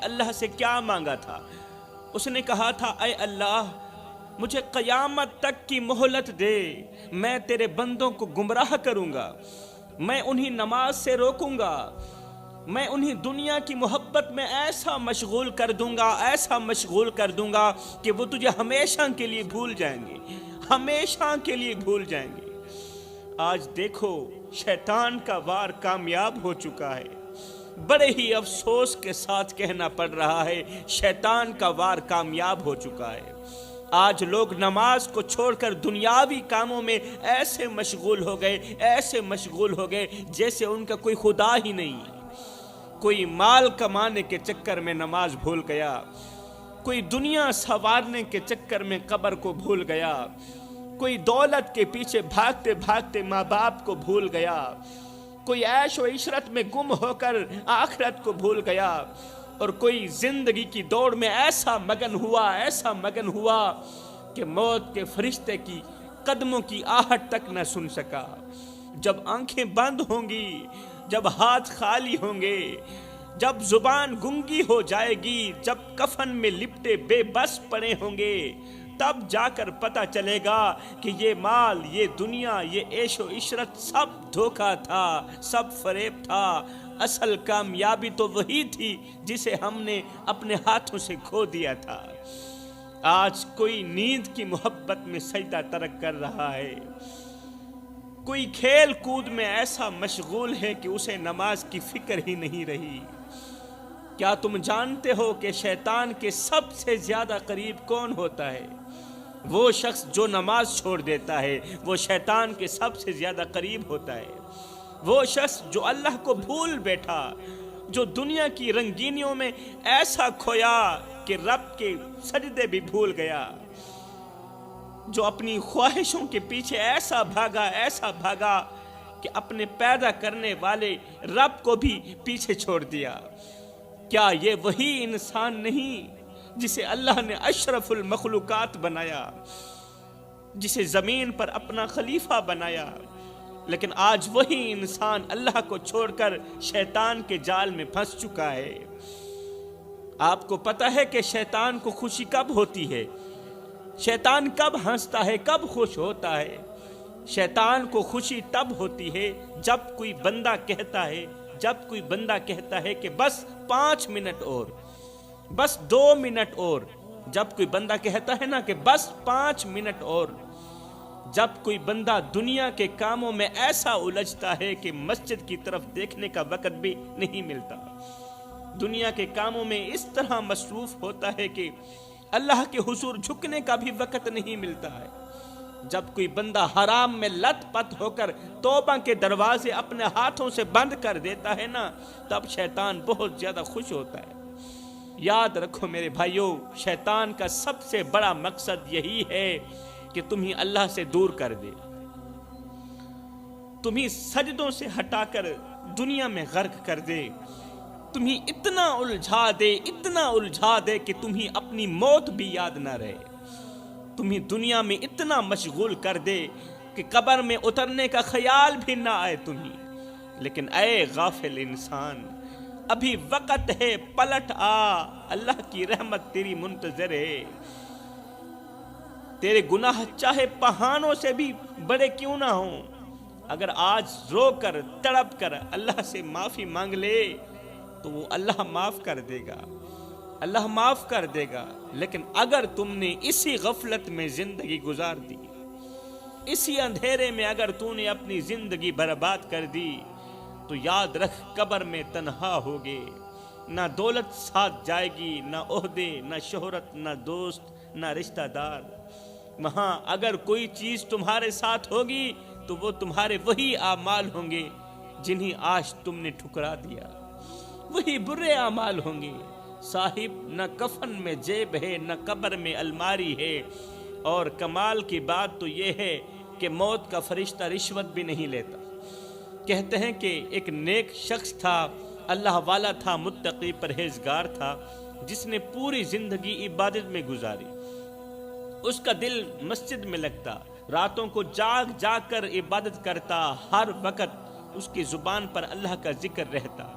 اللہ سے کیا مانگا تھا؟ اس نے کہا تھا اے اللہ مجھے قیامت تک کی مہلت دے، میں تیرے بندوں کو گمراہ کروں گا، میں انہیں نماز سے روکوں گا، میں انہیں دنیا کی محبت میں ایسا مشغول کر دوں گا، ایسا مشغول کر دوں گا کہ وہ تجھے ہمیشہ کے لیے بھول جائیں گے، ہمیشہ کے لیے بھول جائیں گے۔ آج دیکھو شیطان کا وار کامیاب ہو چکا ہے، بڑے ہی افسوس کے ساتھ کہنا پڑ رہا ہے شیطان کا وار کامیاب ہو چکا ہے۔ آج لوگ نماز کو چھوڑ کر دنیاوی کاموں میں ایسے مشغول ہو گئے، ایسے مشغول ہو گئے جیسے ان کا کوئی خدا ہی نہیں۔ کوئی مال کمانے کے چکر میں نماز بھول گیا، کوئی دنیا سنوارنے کے چکر میں قبر کو بھول گیا، کوئی دولت کے پیچھے بھاگتے بھاگتے ماں باپ کو بھول گیا، کوئی عیش و عشرت میں گم ہو کر آخرت کو بھول گیا، اور کوئی زندگی کی دوڑ میں ایسا مگن ہوا کہ موت کے فرشتے کی قدموں کی آہٹ تک نہ سن سکا۔ جب آنکھیں بند ہوں گی، جب ہاتھ خالی ہوں گے، جب زبان گنگی ہو جائے گی، جب کفن میں لپٹے بے بس پڑے ہوں گے، تب جا کر پتہ چلے گا کہ یہ مال، یہ دنیا، یہ عیش و عشرت سب دھوکہ تھا، سب فریب تھا۔ اصل کامیابی تو وہی تھی جسے ہم نے اپنے ہاتھوں سے کھو دیا تھا۔ آج کوئی نیند کی محبت میں سجدہ ترک کر رہا ہے، کوئی کھیل کود میں ایسا مشغول ہے کہ اسے نماز کی فکر ہی نہیں رہی۔ کیا تم جانتے ہو کہ شیطان کے سب سے زیادہ قریب کون ہوتا ہے؟ وہ شخص جو نماز چھوڑ دیتا ہے وہ شیطان کے سب سے زیادہ قریب ہوتا ہے۔ وہ شخص جو اللہ کو بھول بیٹھا، جو دنیا کی رنگینیوں میں ایسا کھویا کہ رب کے سجدے بھی بھول گیا، جو اپنی خواہشوں کے پیچھے ایسا بھاگا کہ اپنے پیدا کرنے والے رب کو بھی پیچھے چھوڑ دیا۔ کیا یہ وہی انسان نہیں جسے اللہ نے اشرف المخلوقات بنایا، جسے زمین پر اپنا خلیفہ بنایا؟ لیکن آج وہی انسان اللہ کو چھوڑ کر شیطان کے جال میں پھنس چکا ہے۔ آپ کو پتہ ہے کہ شیطان کو خوشی کب ہوتی ہے؟ شیطان کب ہنستا ہے، کب خوش ہوتا ہے؟ شیطان کو خوشی تب ہوتی ہے جب کوئی بندہ کہتا ہے کہ بس 5 منٹ اور، بس 2 منٹ اور۔ جب کوئی بندہ کہتا ہے نا کہ بس 5 منٹ اور، جب کوئی بندہ دنیا کے کاموں میں ایسا الجھتا ہے کہ مسجد کی طرف دیکھنے کا وقت بھی نہیں ملتا، دنیا کے کاموں میں اس طرح مصروف ہوتا ہے کہ اللہ کے حضور جھکنے کا بھی وقت نہیں ملتا ہے، جب کوئی بندہ حرام میں لت پت ہو کر توبہ کے دروازے اپنے ہاتھوں سے بند کر دیتا ہے نا، تب شیطان بہت زیادہ خوش ہوتا ہے۔ یاد رکھو میرے بھائیوں، شیطان کا سب سے بڑا مقصد یہی ہے کہ تمہیں اللہ سے دور کر دے، تمہیں سجدوں سے ہٹا کر دنیا میں غرق کر دے، تمہیں اتنا الجھا دے کہ تمہیں اپنی موت بھی یاد نہ رہے، تمہیں دنیا میں اتنا مشغول کر دے کہ قبر میں اترنے کا خیال بھی نہ آئے تمہیں۔ لیکن اے غافل انسان، ابھی وقت ہے، پلٹ آ، اللہ کی رحمت تیری منتظر ہے۔ تیرے گناہ چاہے پہاڑوں سے بھی بڑے کیوں نہ ہوں، اگر آج رو کر تڑپ کر اللہ سے معافی مانگ لے تو وہ اللہ معاف کر دے گا، اللہ معاف کر دے گا۔ لیکن اگر تم نے اسی غفلت میں زندگی گزار دی، اسی اندھیرے میں اگر تو نے اپنی زندگی برباد کر دی، تو یاد رکھ قبر میں تنہا ہوگے، نہ دولت ساتھ جائے گی، نہ عہدے، نہ شہرت، نہ دوست، نہ رشتہ دار۔ وہاں اگر کوئی چیز تمہارے ساتھ ہوگی تو وہ تمہارے وہی اعمال ہوں گے جنہیں آج تم نے ٹھکرا دیا، وہی برے اعمال ہوں گے۔ صاحب، نہ کفن میں جیب ہے، نہ قبر میں الماری ہے، اور کمال کی بات تو یہ ہے کہ موت کا فرشتہ رشوت بھی نہیں لیتا۔ کہتے ہیں کہ ایک نیک شخص تھا، اللہ والا تھا، متقی پرہیزگار تھا، جس نے پوری زندگی عبادت میں گزاری۔ اس کا دل مسجد میں لگتا، راتوں کو جاگ کر عبادت کرتا، ہر وقت اس کی زبان پر اللہ کا ذکر رہتا،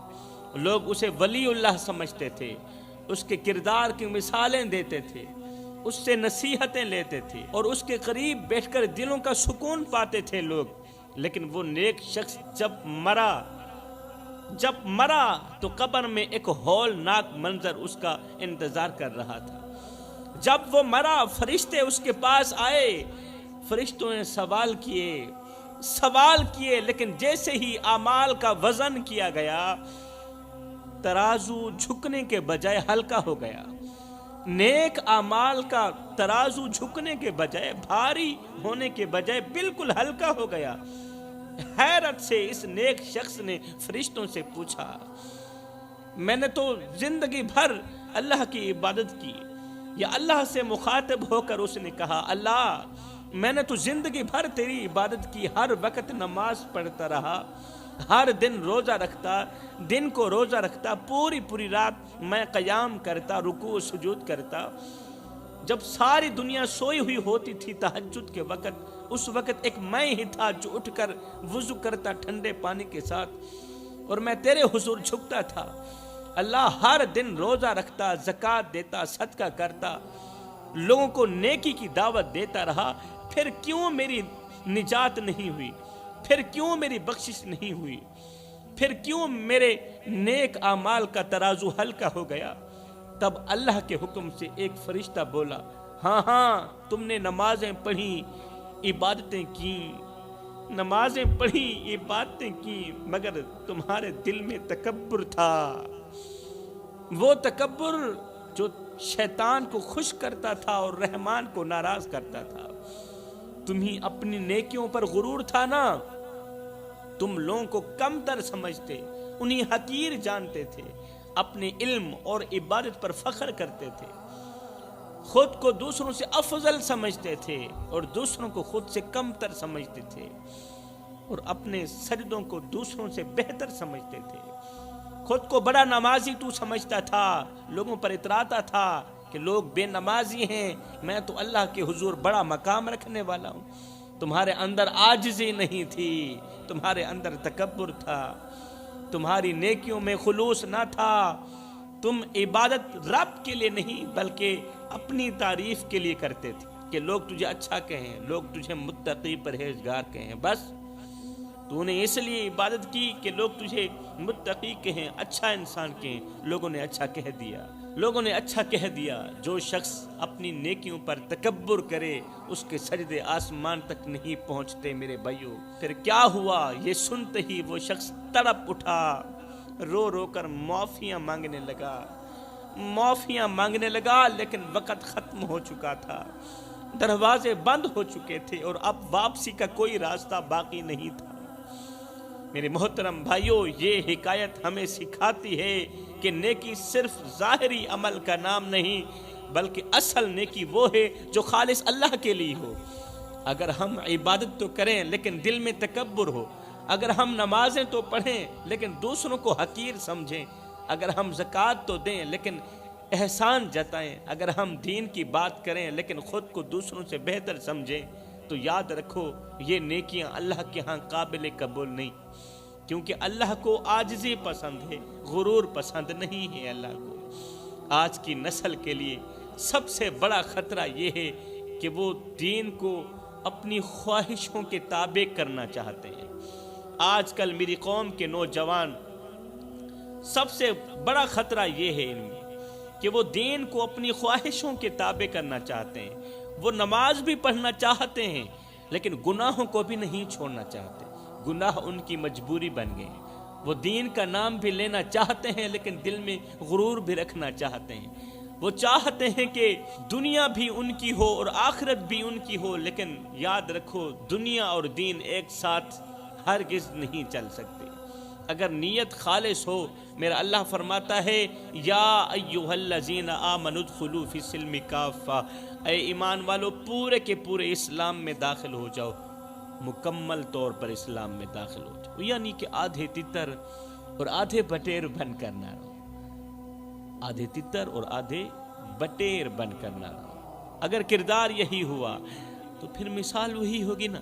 لوگ اسے ولی اللہ سمجھتے تھے، اس کے کردار کی مثالیں دیتے تھے، اس سے نصیحتیں لیتے تھے اور اس کے قریب بیٹھ کر دلوں کا سکون پاتے تھے لوگ۔ لیکن وہ نیک شخص جب مرا تو قبر میں ایک ہولناک منظر اس کا انتظار کر رہا تھا۔ جب وہ مرا فرشتے اس کے پاس آئے، فرشتوں نے سوال کیے، لیکن جیسے ہی اعمال کا وزن کیا گیا، ترازو جھکنے کے بجائے ہلکا ہو گیا۔ نیک اعمال کا ترازو جھکنے کے بجائے، بھاری ہونے کے بجائے بالکل ہلکا ہو گیا۔ حیرت سے اس نیک شخص نے فرشتوں سے پوچھا، میں نے تو زندگی بھر اللہ کی عبادت کی، یا اللہ سے مخاطب ہو کر اس نے کہا، اللہ میں نے تو زندگی بھر تیری عبادت کی، ہر وقت نماز پڑھتا رہا، ہر دن روزہ رکھتا، دن کو روزہ رکھتا، پوری رات میں قیام کرتا، رکوع سجود کرتا۔ جب ساری دنیا سوئی ہوئی ہوتی تھی تہجد کے وقت، اس وقت ایک میں ہی تھا جو اٹھ کر وضو کرتا ٹھنڈے پانی کے ساتھ، اور میں تیرے حضور جھکتا تھا۔ اللہ ہر دن روزہ رکھتا، زکوٰۃ دیتا، صدقہ کرتا، لوگوں کو نیکی کی دعوت دیتا رہا، پھر کیوں میری نجات نہیں ہوئی؟ پھر کیوں میری بخشش نہیں ہوئی؟ پھر کیوں میرے نیک اعمال کا ترازو ہلکا ہو گیا؟ تب اللہ کے حکم سے ایک فرشتہ بولا، ہاں تم نے نمازیں پڑھی، عبادتیں کیں، نمازیں پڑھی، عبادتیں کیں، مگر تمہارے دل میں تکبر تھا، وہ تکبر جو شیطان کو خوش کرتا تھا اور رحمان کو ناراض کرتا تھا۔ تمہیں اپنی نیکیوں پر غرور تھا نا، تم لوگوں کو کم تر سمجھتے، انہیں حقیر جانتے تھے، اپنے علم اور عبادت پر فخر کرتے تھے، خود کو دوسروں سے افضل سمجھتے تھے اور دوسروں کو خود سے کم تر سمجھتے تھے، اور اپنے سجدوں کو دوسروں سے بہتر سمجھتے تھے۔ خود کو بڑا نمازی تو سمجھتا تھا، لوگوں پر اتراتا تھا کہ لوگ بے نمازی ہیں، میں تو اللہ کے حضور بڑا مقام رکھنے والا ہوں۔ تمہارے اندر عاجزی نہیں تھی، تمہارے اندر تکبر تھا، تمہاری نیکیوں میں خلوص نہ تھا، تم عبادت رب کے لیے نہیں بلکہ اپنی تعریف کے لیے کرتے تھے کہ لوگ تجھے اچھا کہیں، لوگ تجھے متقی پرہیزگار کہیں، بس تو نے اس لیے عبادت کی کہ لوگ تجھے متقی کہیں، اچھا انسان کہیں۔ لوگوں نے اچھا کہہ دیا۔ جو شخص اپنی نیکیوں پر تکبر کرے اس کے سجدے آسمان تک نہیں پہنچتے میرے بھائیو۔ پھر کیا ہوا؟ یہ سنتے ہی وہ شخص تڑپ اٹھا، رو رو کر معافیاں مانگنے لگا، لیکن وقت ختم ہو چکا تھا، دروازے بند ہو چکے تھے اور اب واپسی کا کوئی راستہ باقی نہیں تھا۔ میرے محترم بھائیوں، یہ حکایت ہمیں سکھاتی ہے کہ نیکی صرف ظاہری عمل کا نام نہیں بلکہ اصل نیکی وہ ہے جو خالص اللہ کے لیے ہو۔ اگر ہم عبادت تو کریں لیکن دل میں تکبر ہو، اگر ہم نمازیں تو پڑھیں لیکن دوسروں کو حقیر سمجھیں، اگر ہم زکوٰۃ تو دیں لیکن احسان جتائیں، اگر ہم دین کی بات کریں لیکن خود کو دوسروں سے بہتر سمجھیں، تو یاد رکھو یہ نیکیاں اللہ کے ہاں قابل قبول نہیں، کیونکہ اللہ کو عاجزی پسند ہے، غرور پسند نہیں ہے اللہ کو۔ آج کی نسل کے لیے سب سے بڑا خطرہ یہ ہے کہ وہ دین کو اپنی خواہشوں کے تابع کرنا چاہتے ہیں۔ آج کل میری قوم کے نوجوان، سب سے بڑا خطرہ یہ ہے ان میں کہ وہ دین کو اپنی خواہشوں کے تابع کرنا چاہتے ہیں۔ وہ نماز بھی پڑھنا چاہتے ہیں لیکن گناہوں کو بھی نہیں چھوڑنا چاہتے، گناہ ان کی مجبوری بن گئے ہیں۔ وہ دین کا نام بھی لینا چاہتے ہیں لیکن دل میں غرور بھی رکھنا چاہتے ہیں۔ وہ چاہتے ہیں کہ دنیا بھی ان کی ہو اور آخرت بھی ان کی ہو، لیکن یاد رکھو دنیا اور دین ایک ساتھ ہرگز نہیں چل سکتے۔ اگر نیت خالص ہو، میرا اللہ فرماتا ہے یا ایھا الذین آمنوا ادخلوا فی السلم کافہ، اے ایمان والو پورے کے پورے اسلام میں داخل ہو جاؤ، مکمل طور پر اسلام میں داخل ہو جاؤ، یعنی کہ آدھے تتر اور آدھے بٹیر بن کر نہ رہو، آدھے تتر اور آدھے بٹیر بن کر نہ رہو۔ اگر کردار یہی ہوا تو پھر مثال وہی ہوگی نا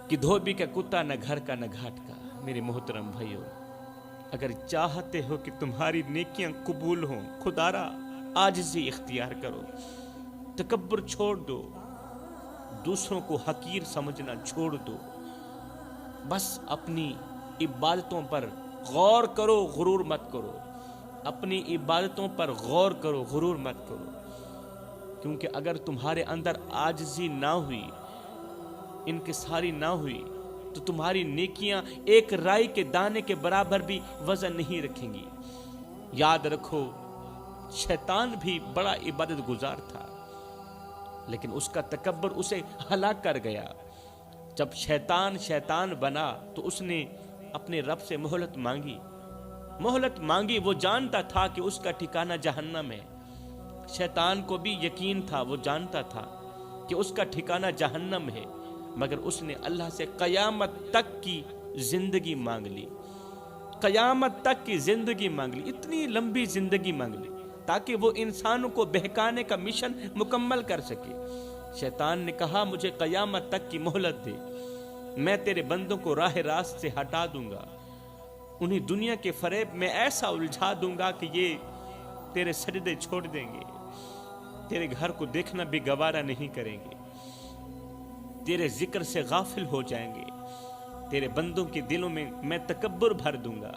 کہ دھوبی کا کتا نہ گھر کا نہ گھاٹ کا۔ میرے محترم بھائیو، اگر چاہتے ہو کہ تمہاری نیکیاں قبول ہوں، خدارا عاجزی اختیار کرو، تکبر چھوڑ دو، دوسروں کو حقیر سمجھنا چھوڑ دو، بس اپنی عبادتوں پر غور کرو، غرور مت کرو، اپنی عبادتوں پر غور کرو، غرور مت کرو، کیونکہ اگر تمہارے اندر عاجزی نہ ہوئی، انکساری نہ ہوئی، تو تمہاری نیکیاں ایک رائی کے دانے کے برابر بھی وزن نہیں رکھیں گی۔ یاد رکھو، شیطان بھی بڑا عبادت گزار تھا، لیکن اس کا تکبر اسے ہلاک کر گیا۔ جب شیطان بنا تو اس نے اپنے رب سے مہلت مانگی، وہ جانتا تھا کہ اس کا ٹھکانہ جہنم ہے۔ شیطان کو بھی یقین تھا، وہ جانتا تھا کہ اس کا ٹھکانہ جہنم ہے، مگر اس نے اللہ سے قیامت تک کی زندگی مانگ لی، قیامت تک کی زندگی مانگ لی، اتنی لمبی زندگی مانگ لی تاکہ وہ انسانوں کو بہکانے کا مشن مکمل کر سکے۔ شیطان نے کہا مجھے قیامت تک کی مہلت دے، میں تیرے بندوں کو راہ راست سے ہٹا دوں گا، انہیں دنیا کے فریب میں ایسا الجھا دوں گا کہ یہ تیرے سجدے چھوڑ دیں گے، تیرے گھر کو دیکھنا بھی گوارا نہیں کریں گے، تیرے ذکر سے غافل ہو جائیں گے، تیرے بندوں کے دلوں میں میں تکبر بھر دوں گا،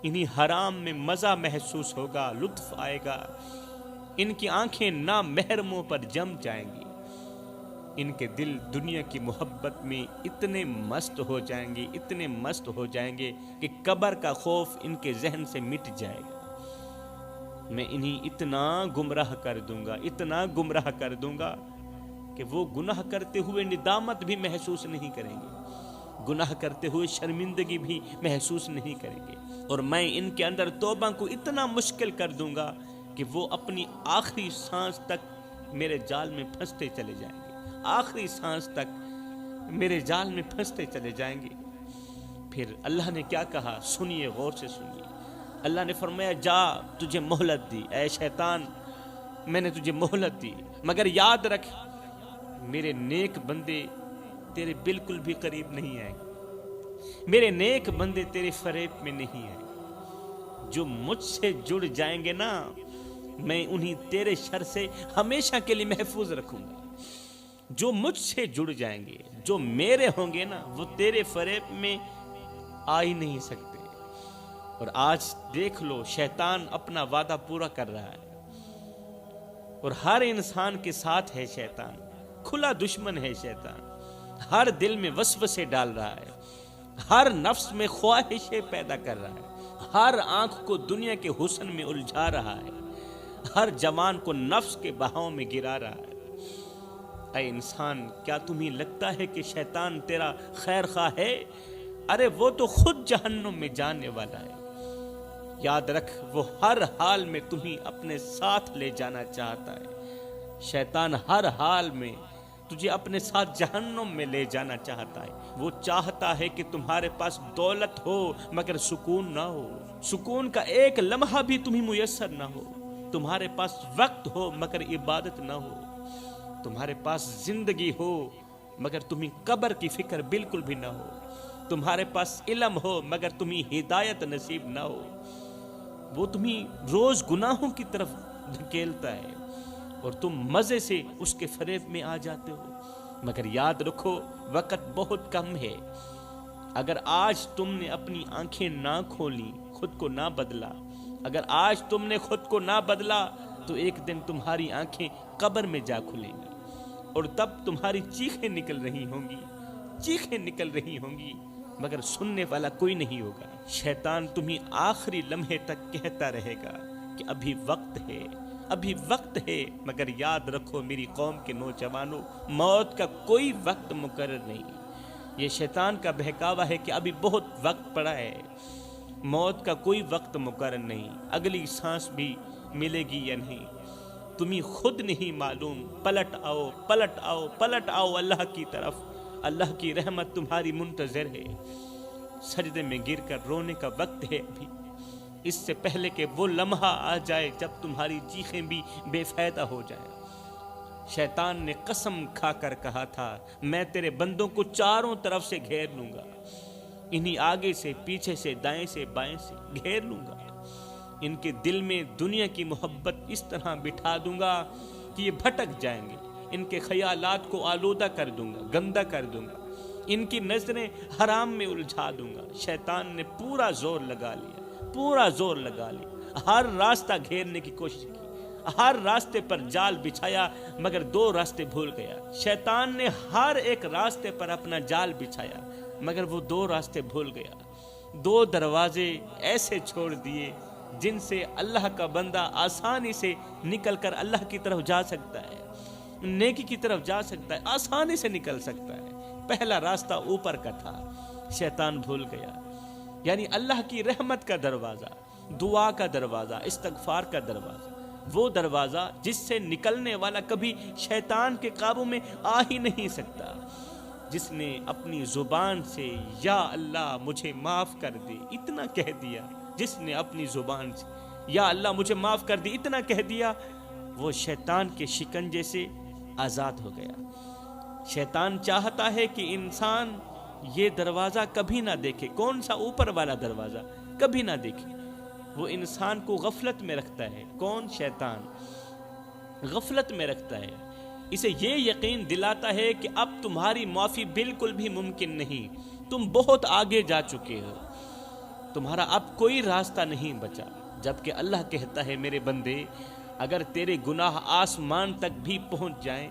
انہی حرام میں مزہ محسوس ہوگا، لطف آئے گا، ان کی آنکھیں نامحرموں پر جم جائیں گی، ان کے دل دنیا کی محبت میں اتنے مست ہو جائیں گے، اتنے مست ہو جائیں گے کہ قبر کا خوف ان کے ذہن سے مٹ جائے گا۔ میں انہیں اتنا گمراہ کر دوں گا، اتنا گمراہ کر دوں گا کہ وہ گناہ کرتے ہوئے ندامت بھی محسوس نہیں کریں گے، گناہ کرتے ہوئے شرمندگی بھی محسوس نہیں کریں گے، اور میں ان کے اندر توبہ کو اتنا مشکل کر دوں گا کہ وہ اپنی آخری سانس تک میرے جال میں پھنستے چلے جائیں گے، آخری سانس تک میرے جال میں پھنستے چلے جائیں گے۔ پھر اللہ نے کیا کہا، سنیے، غور سے سنیے۔ اللہ نے فرمایا جا، تجھے مہلت دی، اے شیطان میں نے تجھے مہلت دی، مگر یاد رکھ میرے نیک بندے تیرے بالکل بھی قریب نہیں آئیں گے، میرے نیک بندے تیرے فریب میں نہیں آئیں گے، جو مجھ سے جڑ جائیں گے نا میں انہیں تیرے شر سے ہمیشہ کے لیے محفوظ رکھوں گا، جو مجھ سے جڑ جائیں گے، جو میرے ہوں گے نا وہ تیرے فریب میں آ ہی نہیں سکتے۔ اور آج دیکھ لو، شیطان اپنا وعدہ پورا کر رہا ہے، اور ہر انسان کے ساتھ ہے شیطان، کھلا دشمن ہے شیطان، ہر دل میں وسوسے ڈال رہا ہے، ہر نفس میں خواہشیں پیدا کر رہا ہے، ہر آنکھ کو دنیا کے حسن میں الجھا رہا ہے، ہر جوان کو نفس کے بہاؤ میں گرا رہا ہے۔ اے انسان، کیا تمہیں لگتا ہے کہ شیطان تیرا خیر خواہ ہے؟ ارے وہ تو خود جہنم میں جانے والا ہے۔ یاد رکھ، وہ ہر حال میں تمہیں اپنے ساتھ لے جانا چاہتا ہے، شیطان ہر حال میں تجھے اپنے ساتھ جہنم میں لے جانا چاہتا ہے۔ وہ چاہتا ہے کہ تمہارے پاس دولت ہو مگر سکون نہ ہو، سکون کا ایک لمحہ بھی تمہیں میسر نہ ہو، تمہارے پاس وقت ہو مگر عبادت نہ ہو، تمہارے پاس زندگی ہو مگر تمہیں قبر کی فکر بالکل بھی نہ ہو، تمہارے پاس علم ہو مگر تمہیں ہدایت نصیب نہ ہو، وہ تمہیں روز گناہوں کی طرف دھکیلتا ہے اور تم مزے سے اس کے فریب میں آ جاتے ہو۔ مگر یاد رکھو، وقت بہت کم ہے، اگر آج تم نے اپنی آنکھیں نہ کھولی، خود کو نہ بدلا، اگر آج تم نے خود کو نہ بدلا تو ایک دن تمہاری آنکھیں قبر میں جا کھلیں گی، اور تب تمہاری چیخیں نکل رہی ہوں گی، چیخیں نکل رہی ہوں گی، مگر سننے والا کوئی نہیں ہوگا۔ شیطان تمہیں آخری لمحے تک کہتا رہے گا کہ ابھی وقت ہے، ابھی وقت ہے، مگر یاد رکھو میری قوم کے نوجوانوں، موت کا کوئی وقت مقرر نہیں۔ یہ شیطان کا بہکاوا ہے کہ ابھی بہت وقت پڑا ہے، موت کا کوئی وقت مقرر نہیں، اگلی سانس بھی ملے گی یا نہیں تمہیں خود نہیں معلوم۔ پلٹ آؤ، پلٹ آؤ، پلٹ آؤ اللہ کی طرف، اللہ کی رحمت تمہاری منتظر ہے۔ سجدے میں گر کر رونے کا وقت ہے ابھی، اس سے پہلے کہ وہ لمحہ آ جائے جب تمہاری چیخیں بھی بے فائدہ ہو جائیں۔ شیطان نے قسم کھا کر کہا تھا، میں تیرے بندوں کو چاروں طرف سے گھیر لوں گا، انہیں آگے سے پیچھے سے دائیں سے بائیں سے گھیر لوں گا، ان کے دل میں دنیا کی محبت اس طرح بٹھا دوں گا کہ یہ بھٹک جائیں گے، ان کے خیالات کو آلودہ کر دوں گا، گندا کر دوں گا، ان کی نظریں حرام میں الجھا دوں گا۔ شیطان نے پورا زور لگا لیا، پورا زور لگا لیا، ہر راستہ گھیرنے کی کوشش کی، ہر راستے پر جال بچھایا، مگر 2 راستے بھول گیا۔ شیطان نے ہر ایک راستے پر اپنا جال بچھایا، مگر وہ 2 راستے بھول گیا۔ 2 دروازے ایسے چھوڑ دیے جن سے اللہ کا بندہ آسانی سے نکل کر اللہ کی طرف جا سکتا ہے، نیکی کی طرف جا سکتا ہے، آسانی سے نکل سکتا ہے۔ پہلا راستہ اوپر کا تھا، شیطان بھول گیا، یعنی اللہ کی رحمت کا دروازہ، دعا کا دروازہ، استغفار کا دروازہ، وہ دروازہ جس سے نکلنے والا کبھی شیطان کے قابو میں آ ہی نہیں سکتا۔ جس نے اپنی زبان سے یا اللہ مجھے معاف کر دے اتنا کہہ دیا، جس نے اپنی زبان سے یا اللہ مجھے معاف کر دے اتنا کہہ دیا، وہ شیطان کے شکنجے سے آزاد ہو گیا۔ شیطان چاہتا ہے کہ انسان یہ دروازہ کبھی نہ دیکھے، کون سا؟ اوپر والا دروازہ کبھی نہ دیکھے۔ وہ انسان کو غفلت میں رکھتا ہے۔ کون؟ شیطان غفلت میں رکھتا ہے، اسے یہ یقین دلاتا ہے کہ اب تمہاری معافی بالکل بھی ممکن نہیں، تم بہت آگے جا چکے ہو، تمہارا اب کوئی راستہ نہیں بچا۔ جبکہ اللہ کہتا ہے میرے بندے، اگر تیرے گناہ آسمان تک بھی پہنچ جائیں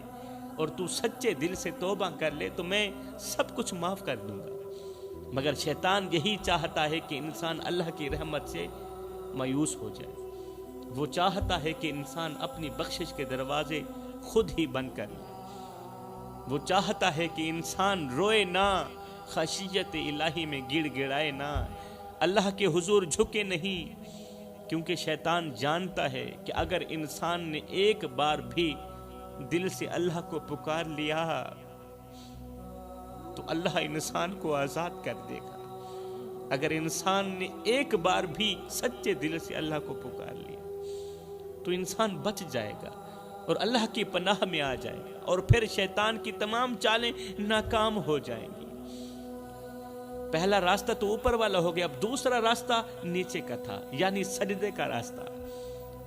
اور تو سچے دل سے توبہ کر لے تو میں سب کچھ معاف کر دوں گا۔ مگر شیطان یہی چاہتا ہے کہ انسان اللہ کی رحمت سے مایوس ہو جائے۔ وہ چاہتا ہے کہ انسان اپنی بخشش کے دروازے خود ہی بند کر لے۔ وہ چاہتا ہے کہ انسان روئے نہ، خشیت الہی میں گڑ گڑائے نہ، اللہ کے حضور جھکے نہیں، کیونکہ شیطان جانتا ہے کہ اگر انسان نے ایک بار بھی دل سے اللہ کو پکار لیا تو اللہ انسان کو آزاد کر دے گا۔ اگر انسان نے ایک بار بھی سچے دل سے اللہ کو پکار لیا تو انسان بچ جائے گا اور اللہ کی پناہ میں آ جائے گا، اور پھر شیطان کی تمام چالیں ناکام ہو جائیں گی۔ پہلا راستہ تو اوپر والا ہو گیا، اب دوسرا راستہ نیچے کا تھا، یعنی سجدے کا راستہ۔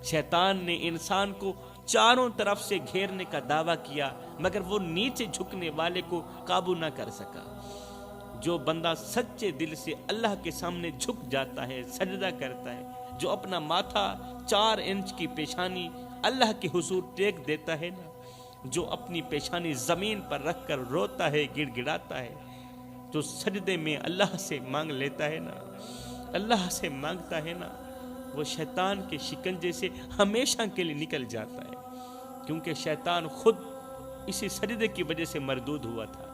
شیطان نے انسان کو چاروں طرف سے گھیرنے کا دعویٰ کیا، مگر وہ نیچے جھکنے والے کو قابو نہ کر سکا۔ جو بندہ سچے دل سے اللہ کے سامنے جھک جاتا ہے، سجدہ کرتا ہے، جو اپنا ماتھا 4 انچ کی پیشانی اللہ کے حضور ٹیک دیتا ہے نا، جو اپنی پیشانی زمین پر رکھ کر روتا ہے، گڑ گڑاتا ہے، جو سجدے میں اللہ سے مانگ لیتا ہے نا، اللہ سے مانگتا ہے نا، وہ شیطان کے شکنجے سے ہمیشہ کے لیے نکل جاتا ہے، کیونکہ شیطان خود اسی سجدے کی وجہ سے مردود ہوا تھا۔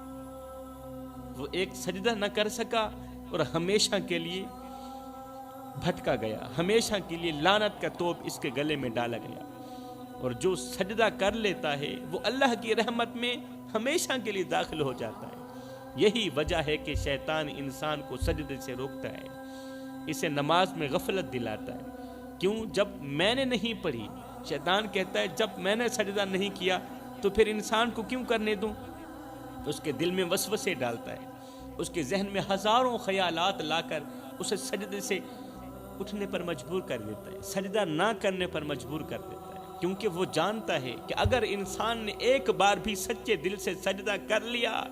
وہ ایک سجدہ نہ کر سکا اور ہمیشہ کے لیے بھٹکا گیا، ہمیشہ کے لیے لعنت کا توپ اس کے گلے میں ڈالا گیا۔ اور جو سجدہ کر لیتا ہے وہ اللہ کی رحمت میں ہمیشہ کے لیے داخل ہو جاتا ہے۔ یہی وجہ ہے کہ شیطان انسان کو سجدے سے روکتا ہے، اسے نماز میں غفلت دلاتا ہے۔ کیوں؟ جب میں نے نہیں پڑھی، شیطان کہتا ہے جب میں نے سجدہ نہیں کیا تو پھر انسان کو کیوں کرنے دوں؟ اس کے دل میں وسوسے ڈالتا ہے، اس کے ذہن میں ہزاروں خیالات لا کر اسے سجدے سے اٹھنے پر مجبور کر دیتا ہے، سجدہ نہ کرنے پر مجبور کر دیتا ہے، کیونکہ وہ جانتا ہے کہ اگر انسان نے ایک بار بھی سچے دل سے سجدہ کر لیا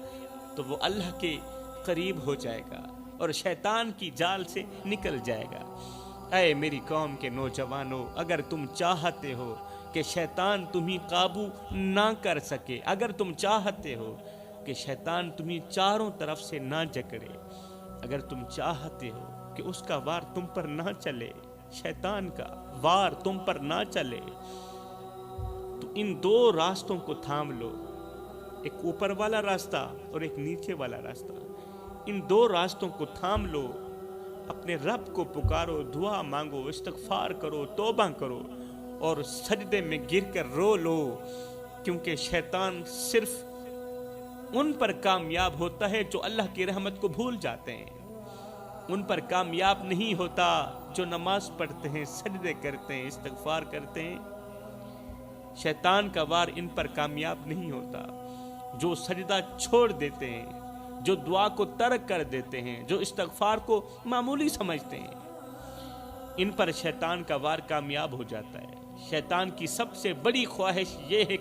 تو وہ اللہ کے قریب ہو جائے گا اور شیطان کی جال سے نکل جائے گا۔ اے میری قوم کے نوجوانوں، اگر تم چاہتے ہو کہ شیطان تمہیں قابو نہ کر سکے، اگر تم چاہتے ہو کہ شیطان تمہیں چاروں طرف سے نہ جکڑے، اگر تم چاہتے ہو کہ اس کا وار تم پر نہ چلے، شیطان کا وار تم پر نہ چلے، تو ان 2 راستوں کو تھام لو، ایک اوپر والا راستہ اور ایک نیچے والا راستہ۔ ان 2 راستوں کو تھام لو، اپنے رب کو پکارو، دعا مانگو، استغفار کرو، توبہ کرو اور سجدے میں گر کر رو لو، کیونکہ شیطان صرف ان پر کامیاب ہوتا ہے جو اللہ کی رحمت کو بھول جاتے ہیں، ان پر کامیاب نہیں ہوتا جو نماز پڑھتے ہیں، سجدے کرتے ہیں، استغفار کرتے ہیں۔ شیطان کا وار ان پر کامیاب نہیں ہوتا۔ جو سجدہ چھوڑ دیتے ہیں، جو دعا کو ترک کر دیتے ہیں، جو استغفار کو معمولی سمجھتے ہیں، ان پر شیطان کا وار کامیاب ہو جاتا ہے۔ شیطان کی سب سے بڑی خواہش یہ ہے